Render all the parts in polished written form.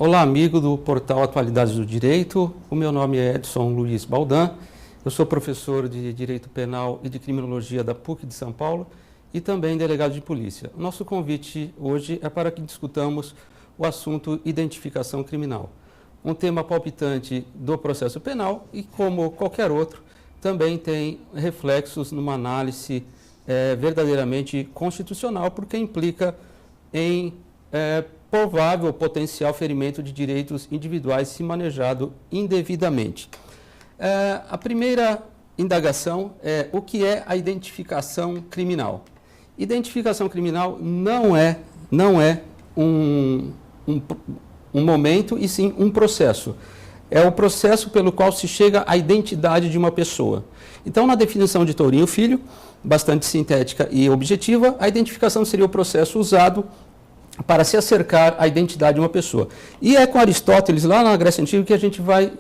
Olá, amigo do portal Atualidades do Direito. O meu nome é Edson Luiz Baldan. Eu sou professor de Direito Penal e de Criminologia da PUC de São Paulo e também delegado de polícia. O nosso convite hoje é para que discutamos o assunto identificação criminal, um tema palpitante do processo penal e, como qualquer outro, também tem reflexos numa análise verdadeiramente constitucional, porque implica em provável potencial ferimento de direitos individuais se manejado indevidamente. A primeira indagação é o que é a identificação criminal. Identificação criminal não é um momento e sim um processo. É o processo pelo qual se chega à identidade de uma pessoa. Então, na definição de Tourinho Filho, bastante sintética e objetiva, a identificação seria o processo usado para se acercar à identidade de uma pessoa. E é com Aristóteles, lá na Grécia Antiga, que a gente vai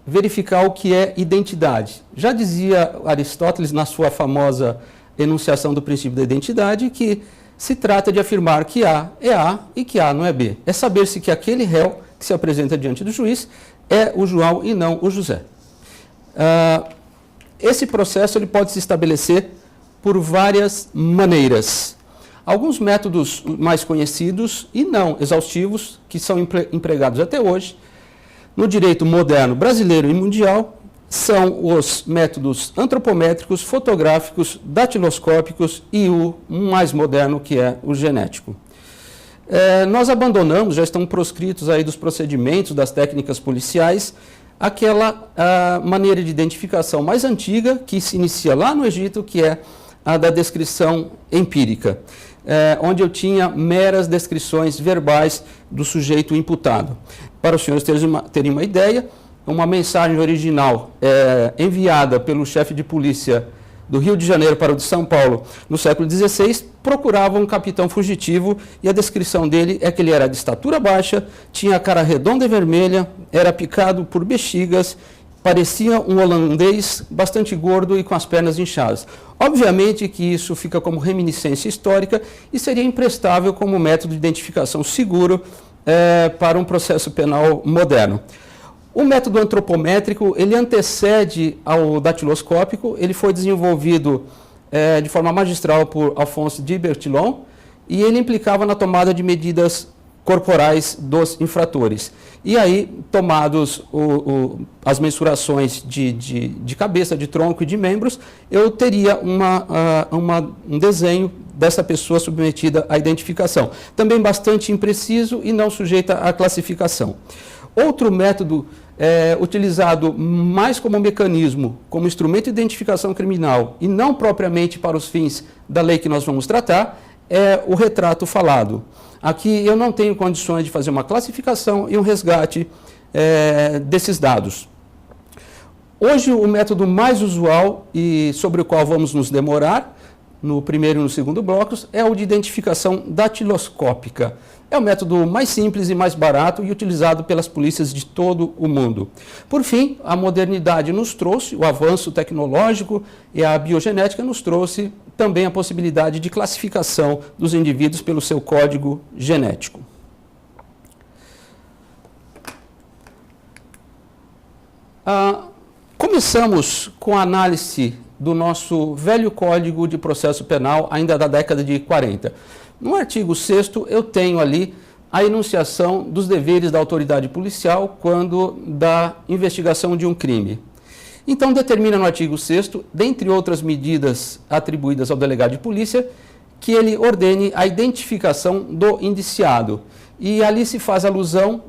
verificar o que é identidade. Já dizia Aristóteles, na sua famosa enunciação do princípio da identidade, que se trata de afirmar que A é A e que A não é B. É saber-se que aquele réu que se apresenta diante do juiz é o João e não o José. Esse processo ele pode se estabelecer por várias maneiras. Alguns métodos mais conhecidos e não exaustivos, que são empregados até hoje, no direito moderno brasileiro e mundial, são os métodos antropométricos, fotográficos, datiloscópicos e o mais moderno, que é o genético. Nós abandonamos, já estão proscritos aí dos procedimentos, das técnicas policiais, aquela maneira de identificação mais antiga, que se inicia lá no Egito, que é a da descrição empírica, onde eu tinha meras descrições verbais do sujeito imputado. Para os senhores terem uma ideia, uma mensagem original enviada pelo chefe de polícia do Rio de Janeiro para o de São Paulo no século XVI, procurava um capitão fugitivo e a descrição dele é que ele era de estatura baixa, tinha a cara redonda e vermelha, era picado por bexigas, parecia um holandês bastante gordo e com as pernas inchadas. Obviamente que isso fica como reminiscência histórica e seria imprestável como método de identificação seguro para um processo penal moderno. O método antropométrico, ele antecede ao datiloscópico, ele foi desenvolvido de forma magistral por Alphonse de Bertillon e ele implicava na tomada de medidas corporais dos infratores. E aí, tomados as mensurações de cabeça, de tronco e de membros, eu teria um desenho dessa pessoa submetida à identificação. Também bastante impreciso e não sujeita à classificação. Outro método utilizado mais como mecanismo, como instrumento de identificação criminal e não propriamente para os fins da lei que nós vamos tratar, é o retrato falado. Aqui eu não tenho condições de fazer uma classificação e um resgate desses dados. Hoje, o método mais usual e sobre o qual vamos nos demorar, no primeiro e no segundo blocos, é o de identificação datiloscópica. É o método mais simples e mais barato e utilizado pelas polícias de todo o mundo. Por fim, a modernidade nos trouxe, o avanço tecnológico e a biogenética nos trouxe também a possibilidade de classificação dos indivíduos pelo seu código genético. Começamos com a análise do nosso velho Código de Processo Penal, ainda da década de 40. No artigo 6º, eu tenho ali a enunciação dos deveres da autoridade policial quando da investigação de um crime. Então, determina no artigo 6º, dentre outras medidas atribuídas ao delegado de polícia, que ele ordene a identificação do indiciado. E ali se faz alusão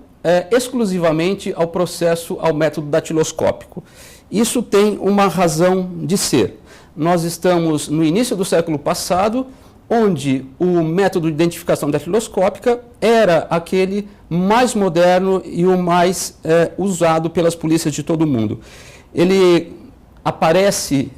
exclusivamente ao processo, ao método datiloscópico. Isso tem uma razão de ser. Nós estamos no início do século passado, onde o método de identificação datiloscópica era aquele mais moderno e o mais usado pelas polícias de todo o mundo. Ele aparece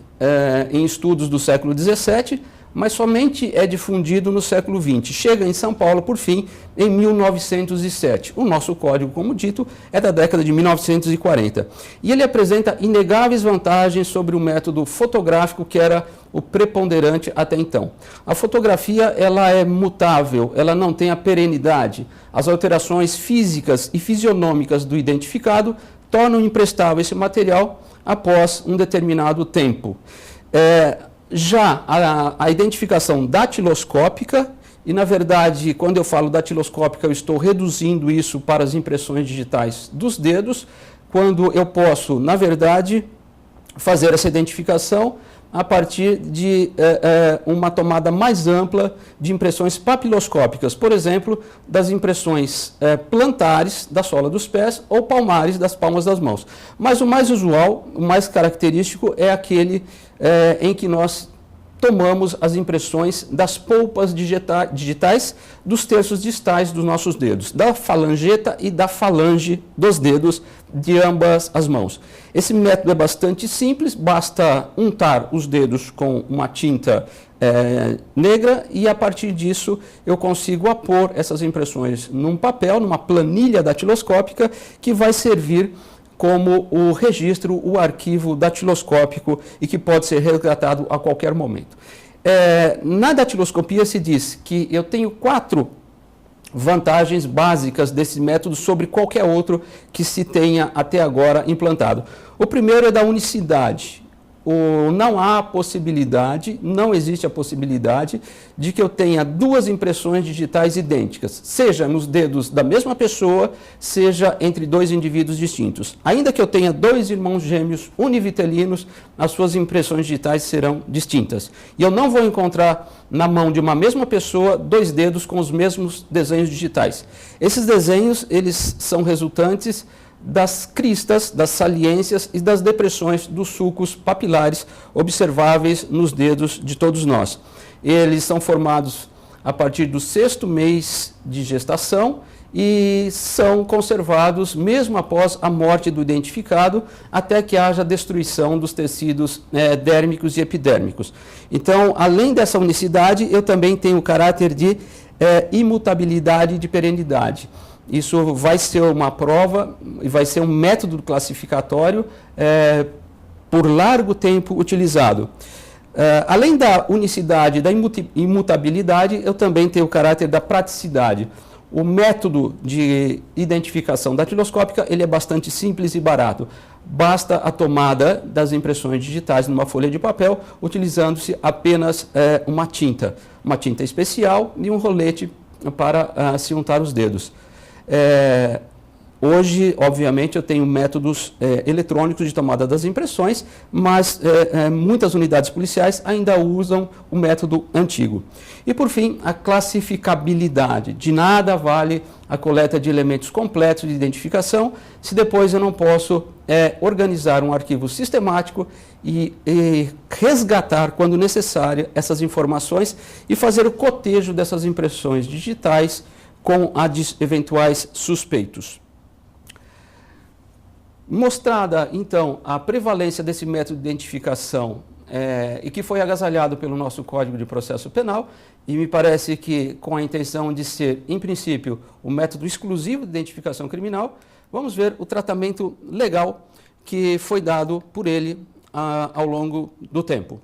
em estudos do século XVII, mas somente é difundido no século XX. Chega em São Paulo, por fim, em 1907. O nosso código, como dito, é da década de 1940. E ele apresenta inegáveis vantagens sobre o método fotográfico, que era o preponderante até então. A fotografia, ela é mutável, ela não tem a perenidade. As alterações físicas e fisionômicas do identificado tornam imprestável esse material após um determinado tempo. Já a identificação datiloscópica, e na verdade, quando eu falo datiloscópica, eu estou reduzindo isso para as impressões digitais dos dedos, quando eu posso, na verdade, fazer essa identificação a partir de uma tomada mais ampla de impressões papiloscópicas, por exemplo, das impressões plantares da sola dos pés ou palmares das palmas das mãos. Mas o mais usual, o mais característico é aquele em que nós tomamos as impressões das polpas digitais dos terços distais dos nossos dedos, da falangeta e da falange dos dedos de ambas as mãos. Esse método é bastante simples, basta untar os dedos com uma tinta negra e a partir disso eu consigo apor essas impressões num papel, numa planilha datiloscópica que vai servir como o registro, o arquivo datiloscópico e que pode ser resgatado a qualquer momento. Na datiloscopia se diz que eu tenho 4 vantagens básicas desse método sobre qualquer outro que se tenha até agora implantado. O primeiro é da unicidade. Não há possibilidade, não existe a possibilidade de que eu tenha 2 impressões digitais idênticas, seja nos dedos da mesma pessoa, seja entre 2 indivíduos distintos. Ainda que eu tenha 2 irmãos gêmeos univitelinos, as suas impressões digitais serão distintas. E eu não vou encontrar na mão de uma mesma pessoa 2 dedos com os mesmos desenhos digitais. Esses desenhos, eles são resultantes das cristas, das saliências e das depressões dos sulcos papilares observáveis nos dedos de todos nós. Eles são formados a partir do 6º mês de gestação e são conservados mesmo após a morte do identificado, até que haja destruição dos tecidos dérmicos e epidérmicos. Então, além dessa unicidade, eu também tenho o caráter de imutabilidade e de perenidade. Isso vai ser uma prova e vai ser um método classificatório por largo tempo utilizado. Além da unicidade e da imutabilidade, eu também tenho o caráter da praticidade. O método de identificação datiloscópica ele é bastante simples e barato. Basta a tomada das impressões digitais numa folha de papel, utilizando-se apenas uma tinta especial e um rolete para se untar os dedos. Hoje, obviamente, eu tenho métodos eletrônicos de tomada das impressões, mas muitas unidades policiais ainda usam o método antigo. E, por fim, a classificabilidade. De nada vale a coleta de elementos completos de identificação se depois eu não posso organizar um arquivo sistemático e resgatar, quando necessário, essas informações e fazer o cotejo dessas impressões digitais com a de eventuais suspeitos. Mostrada, então, a prevalência desse método de identificação e que foi agasalhado pelo nosso Código de Processo Penal, e me parece que com a intenção de ser, em princípio, o método exclusivo de identificação criminal, vamos ver o tratamento legal que foi dado por ele ao longo do tempo.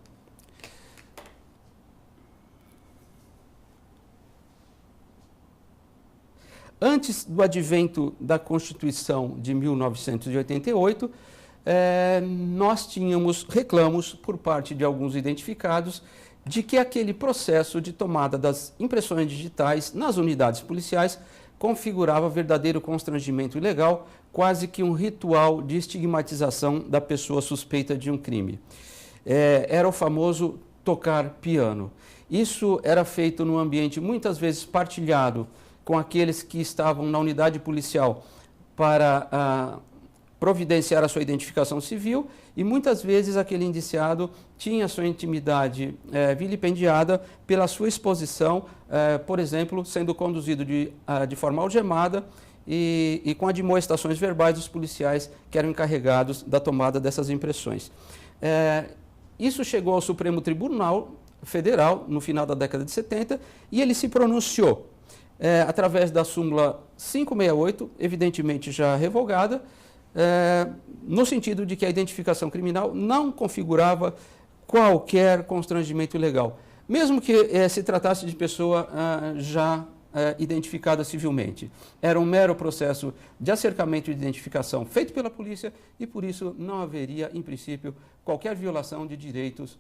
Antes do advento da Constituição de 1988, nós tínhamos reclamos por parte de alguns identificados de que aquele processo de tomada das impressões digitais nas unidades policiais configurava verdadeiro constrangimento ilegal, quase que um ritual de estigmatização da pessoa suspeita de um crime. Era o famoso tocar piano. Isso era feito num ambiente muitas vezes partilhado com aqueles que estavam na unidade policial para providenciar a sua identificação civil e muitas vezes aquele indiciado tinha sua intimidade vilipendiada pela sua exposição, por exemplo, sendo conduzido de forma algemada e com admoestações verbais dos policiais que eram encarregados da tomada dessas impressões. Isso chegou ao Supremo Tribunal Federal, no final da década de 70, e ele se pronunciou através da súmula 568, evidentemente já revogada, no sentido de que a identificação criminal não configurava qualquer constrangimento ilegal, mesmo que se tratasse de pessoa já identificada civilmente. Era um mero processo de acercamento e de identificação feito pela polícia e, por isso, não haveria, em princípio, qualquer violação de direitos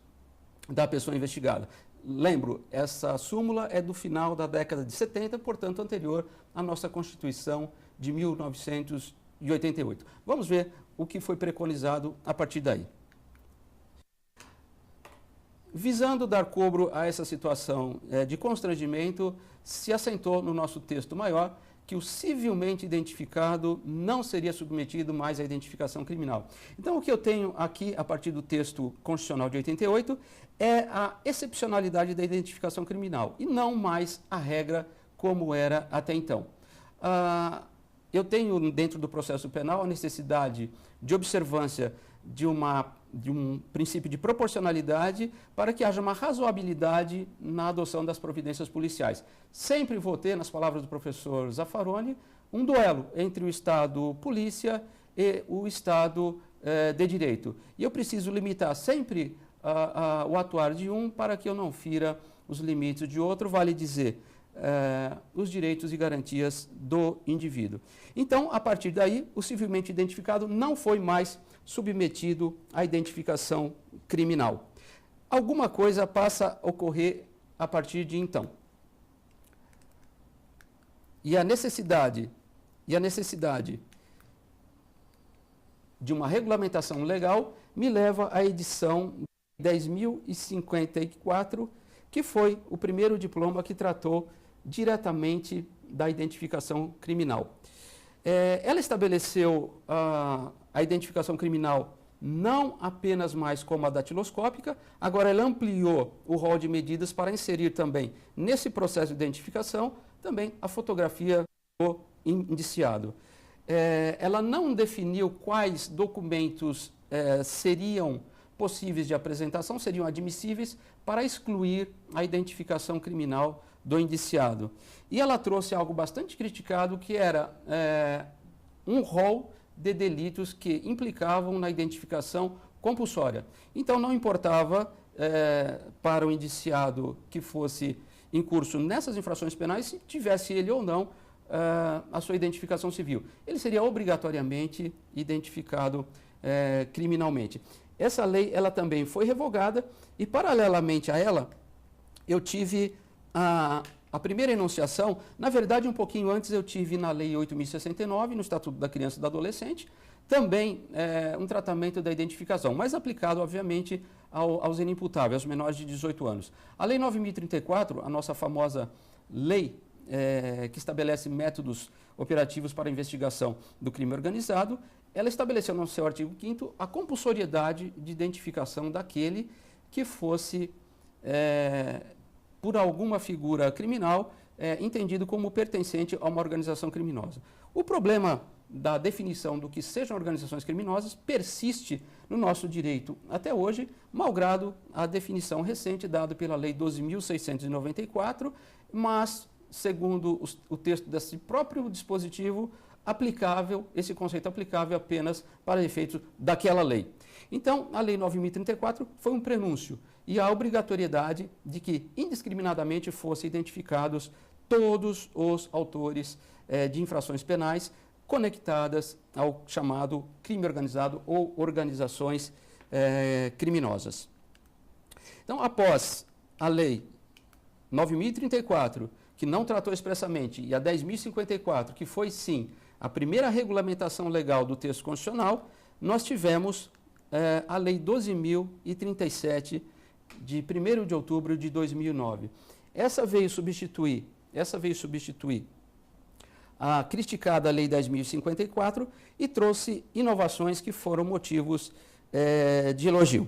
da pessoa investigada. Lembro, essa súmula é do final da década de 70, portanto, anterior à nossa Constituição de 1988. Vamos ver o que foi preconizado a partir daí. Visando dar cobro a essa situação de constrangimento, se assentou no nosso texto maior que o civilmente identificado não seria submetido mais à identificação criminal. Então, o que eu tenho aqui, a partir do texto constitucional de 88, é a excepcionalidade da identificação criminal e não mais a regra como era até então. Eu tenho, dentro do processo penal, a necessidade de observância de um princípio de proporcionalidade para que haja uma razoabilidade na adoção das providências policiais. Sempre vou ter, nas palavras do professor Zaffaroni, um duelo entre o Estado polícia e o Estado de direito. E eu preciso limitar sempre o atuar de um para que eu não fira os limites de outro, vale dizer, os direitos e garantias do indivíduo. Então, a partir daí, o civilmente identificado não foi mais submetido à identificação criminal. Alguma coisa passa a ocorrer a partir de então. E a necessidade de uma regulamentação legal me leva à edição 10.054, que foi o primeiro diploma que tratou diretamente da identificação criminal. Ela estabeleceu a identificação criminal não apenas mais como a datiloscópica, agora ela ampliou o rol de medidas para inserir também nesse processo de identificação também a fotografia do indiciado. Ela não definiu quais documentos seriam possíveis de apresentação, seriam admissíveis para excluir a identificação criminal do indiciado. E ela trouxe algo bastante criticado, que era um rol de delitos que implicavam na identificação compulsória. Então, não importava para o indiciado que fosse em curso nessas infrações penais, se tivesse ele ou não a sua identificação civil. Ele seria obrigatoriamente identificado criminalmente. Essa lei ela também foi revogada e, paralelamente a ela, eu tive a primeira enunciação. Na verdade, um pouquinho antes, eu tive na Lei 8.069, no Estatuto da Criança e do Adolescente, também um tratamento da identificação, mas aplicado, obviamente, aos inimputáveis, aos menores de 18 anos. A Lei 9.034, a nossa famosa lei que estabelece métodos operativos para a investigação do crime organizado, ela estabeleceu no seu artigo 5º a compulsoriedade de identificação daquele que fosse, por alguma figura criminal, entendido como pertencente a uma organização criminosa. O problema da definição do que sejam organizações criminosas persiste no nosso direito até hoje, malgrado a definição recente dada pela Lei 12.694, mas, segundo o texto desse próprio dispositivo, esse conceito aplicável apenas para efeitos daquela lei. Então, a Lei 9.034 foi um prenúncio e a obrigatoriedade de que indiscriminadamente fossem identificados todos os autores de infrações penais conectadas ao chamado crime organizado ou organizações criminosas. Então, após a Lei 9.034, que não tratou expressamente, e a 10.054, que foi, sim, a primeira regulamentação legal do texto constitucional, nós tivemos a Lei 12.037, de 1º de outubro de 2009. Essa veio substituir a criticada Lei 10.054 e trouxe inovações que foram motivos de elogio.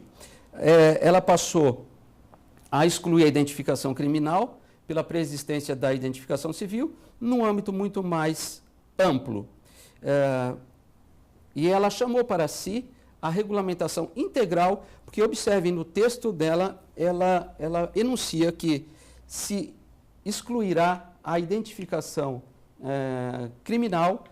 Ela passou a excluir a identificação criminal pela preexistência da identificação civil num âmbito muito mais amplo. E ela chamou para si a regulamentação integral, porque observem, no texto dela, ela enuncia que se excluirá a identificação criminal,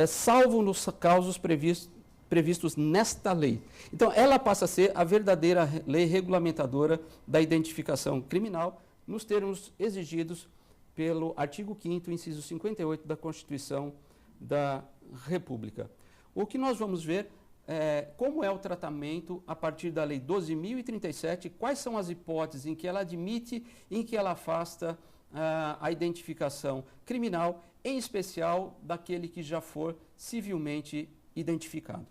salvo nos casos previstos nesta lei. Então, ela passa a ser a verdadeira lei regulamentadora da identificação criminal, nos termos exigidos pelo artigo 5º, inciso 58 da Constituição da República. O que nós vamos ver é como é o tratamento a partir da Lei 12.037, quais são as hipóteses em que ela admite e em que ela afasta a identificação criminal, em especial daquele que já for civilmente identificado.